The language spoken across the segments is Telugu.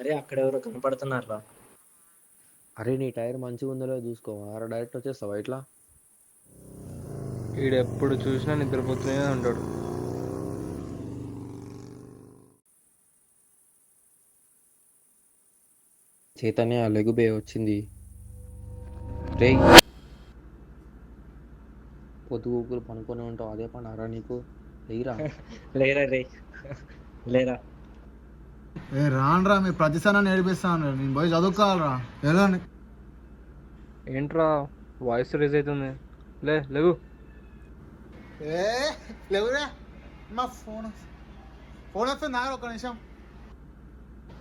అరే అక్కడెవరో కనపడుతున్నారా? అరే నీ టైర్ మంచిగా ఉందో లేదో చూసుకో. డైరెక్ట్ వచ్చేస్తావా ఇట్లా? ఈడెప్పుడు చూసినా నిద్రపోతూనే ఉంటాడు. చైతన్య లెగుబే వచ్చింది. రేయ్, పొద్దుగూకులు పనుకొని ఉంటావు, అదే పని అరా నీకు? లేరా. లేరా రే, లేరా. ఏ రానరా, మీ ప్రతిసారి నేర్పిస్తాను. నేను పోయి చదువుకోవాలరా. ఎలా ఏంట్రా వాయిస్ రేజ్ అవుతుంది? లేవు. ఏ లేవురా, మా ఫోన్ ఫోన్ వస్తుంది నా ఒక నిమిషం.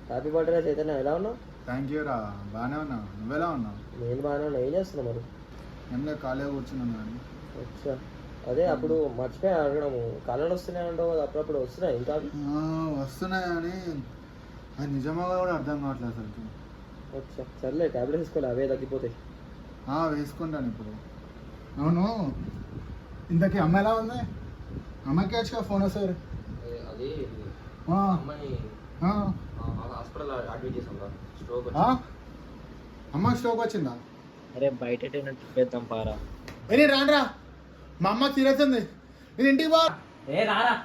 హ్యాపీ బర్త్డే చైతన్య, ఎలా ఉన్నావు? థ్యాంక్ యూ రా, బాగానే ఉన్నావు. నువ్వెలా ఉన్నావు? నేను బాగానే ఉన్నా. ఏం చేస్తున్నావు మరి? ఏం ఖాళీగా కూర్చున్నాను కానీ. అచ్చా, అదే అప్పుడు మర్చిపోయి అడగడము. కళలు వస్తున్నాయి అంటావు కదా, అప్పుడప్పుడు వస్తున్నాయి ఇంకా? వస్తున్నాయి కానీ అది నిజమా కూడా అర్థం కావట్లేదు అసలు. అచ్చా సర్లే, టాబ్లెట్స్ తీసుకోవాలి, అవే తగ్గిపోతాయి. వేసుకుంటాను ఇప్పుడు. అవును, ఇంతకీ అమ్మ ఎలా ఉంది? అమ్మకి వచ్చా ఫోన్ వస్తారు. అది అమ్మాయి హాస్పిటల్ అడ్మిట్ చేసాం, స్ట్రోక్. అమ్మకి స్ట్రోక్ వచ్చిందా? అరే బయట తిప్పేద్దాం పారా. ఏ రానరా, మా అమ్మ తీరుతుంది. నేను ఇంటికి పో. ఏ రారా.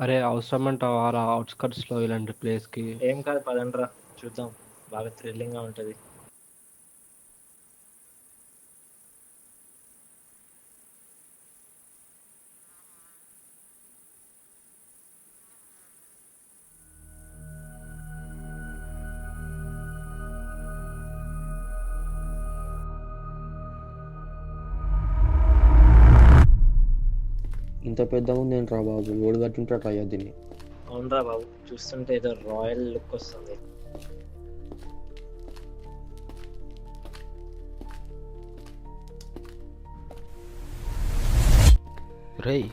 అరే అవసరం అంటావారా అవుట్స్కట్స్ లో ఇలాంటి ప్లేస్ కి? ఏం కాదు, పదండ్రా చూద్దాం, బాగా థ్రిల్లింగ్ గా ఉంటది. ఇంత పెద్ద ఉంది ఏంట్రా బాబు, ఓడి కట్టుంటాడు అయ్యా దీన్ని. అవునరా బాబు, చూస్తుంటే ఏదో రాయల్ లుక్ వస్తుంది. రేయ్,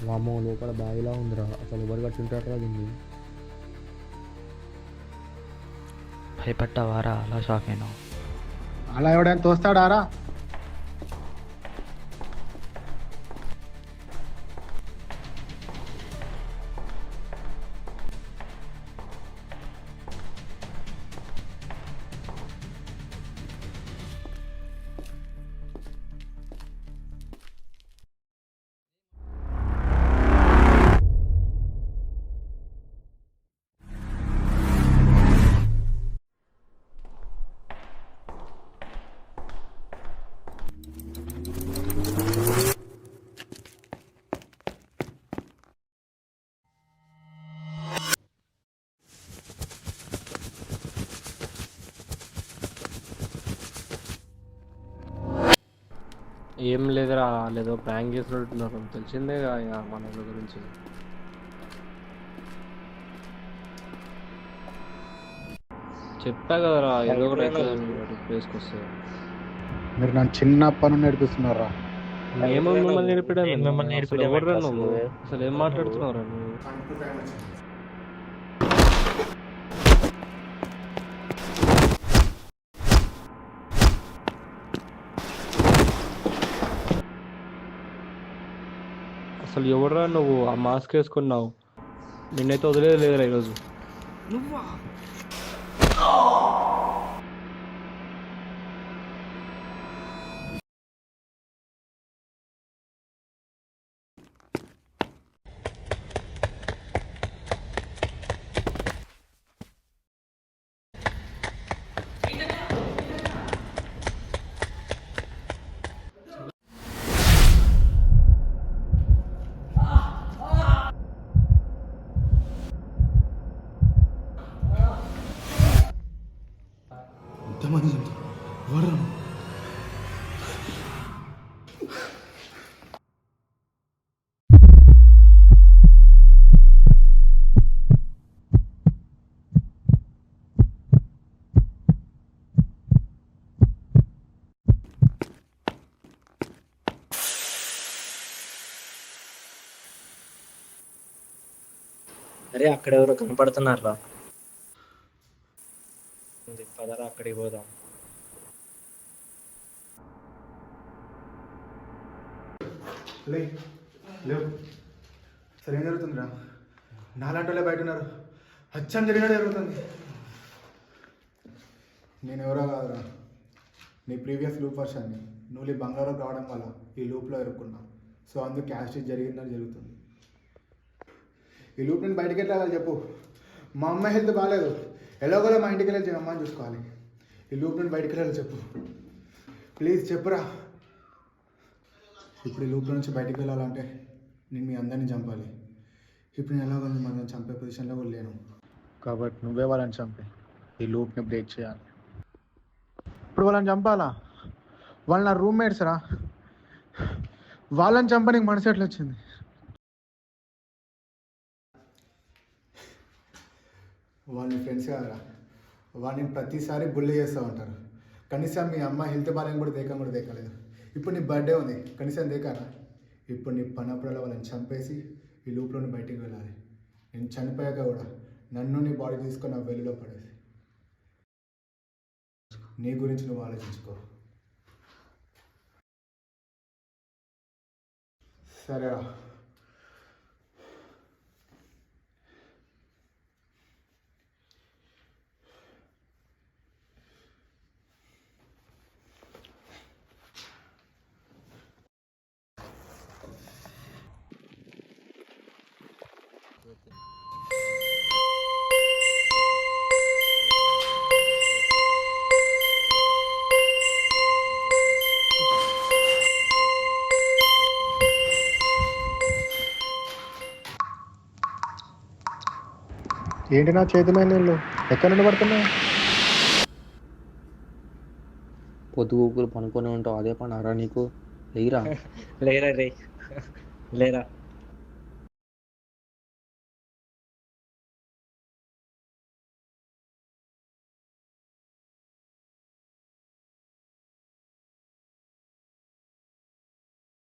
వామ్మో, లోపల బావిలా ఉందిరా. అసలు ఎవరు కట్టుంటారా దీన్ని? భయపడ్డావారా? అలా షాక్ అయినా? అలా ఎవడైనా తోస్తాడారా? ఏం లేదురా, లేదో ప్రాంక్ చేసినట్టున్నారు. తెలిసిందే ఇక మన వాళ్ళ గురించి. చెప్పా కదరా, ఏదో ఒకటి అవుతుంది ప్లేస్కి వస్తే. మీరు నన్ను చిన్నప్పటి నుండి నేర్పిస్తున్నారా? మేము మిమ్మల్ని నేర్పడం? మిమ్మల్ని అసలు నేర్పడం ఎవరురా అసలు నువ్వు? అసలు ఏం మాట్లాడుతున్నావురా నువ్వు? అసలు ఎవరురా నువ్వు? ఆ మాస్క్ వేసుకున్నావు, నిన్నైతే వదిలేదు లేదురా ఈరోజు. నువ్వా? ఎంతమంది ఎవరు? అరే అక్కడెవరో కనపడుతున్నారా? పదరా అక్కడికి పోదాం. లేవు సరే ఏం జరుగుతుందిరా? నాలాంటి వాళ్ళే బయట ఉన్నారు. అచ్చం జరిగినట్టు జరుగుతుంది. నేను ఎవరో కాదురా, నీ ప్రీవియస్ లూప్ వర్షన్ని నువ్వు ఈ బంగారం రావడం వల్ల ఈ లూప్లో ఇరుక్కున్నా. సో అందుకు క్యాష్ జరుగుతుందని జరుగుతుంది. ఈ లూప్ నేను బయటికి వెళ్ళాలి చెప్పు. మా అమ్మాయి హెల్త్ బాగాలేదు, ఎలాగోలా మా ఇంటికి వెళ్ళి అమ్మని చూసుకోవాలి. ఈ లూప్ నేను బయటికి వెళ్ళాలి చెప్పు, ప్లీజ్ చెప్పురా. ఇప్పుడు ఈ లూప్లో నుంచి బయటికి వెళ్ళాలంటే నేను మీ అందరినీ చంపాలి. ఇప్పుడు నేను ఎలాగో మనం చంపే పొజిషన్లో కూడా లేను. కాబట్టి నువ్వే వాళ్ళని చంపే ఈ లూప్ని బ్రేక్ చేయాలి. ఇప్పుడు వాళ్ళని చంపాలా? వాళ్ళు నా రూమ్మేట్స్ రా, వాళ్ళని చంపడానికి మనసు ఎట్లా వచ్చింది? వాళ్ళని ఫ్రెండ్స్ కాదురా, వాళ్ళని ప్రతిసారి బుల్లి చేస్తూ ఉంటారు. కనీసం మీ అమ్మ హెల్త్ బాగాలని కూడా దేకలేదు. ఇప్పుడు నీ బర్త్డే ఉంది, కనీసం దేకారా? ఇప్పుడు నీ పనప్పుడల్లా వాళ్ళని చంపేసి ఈ లూప్లోని బయటికి వెళ్ళాలి. నేను చనిపోయాక కూడా నన్ను నీ బాడీ తీసుకొని ఆ వెలుగులో పడేసి. నీ గురించి నువ్వు ఆలోచించుకో. సరేరా. ఏంటి నా చేతి మీద నీళ్ళు ఎక్కడ నుండి పడుతున్నాయి? పొద్దుగూకులు పనుకొని ఉంటావు, అదే పని అరా నీకు? లేరా లేరా రే లేరా.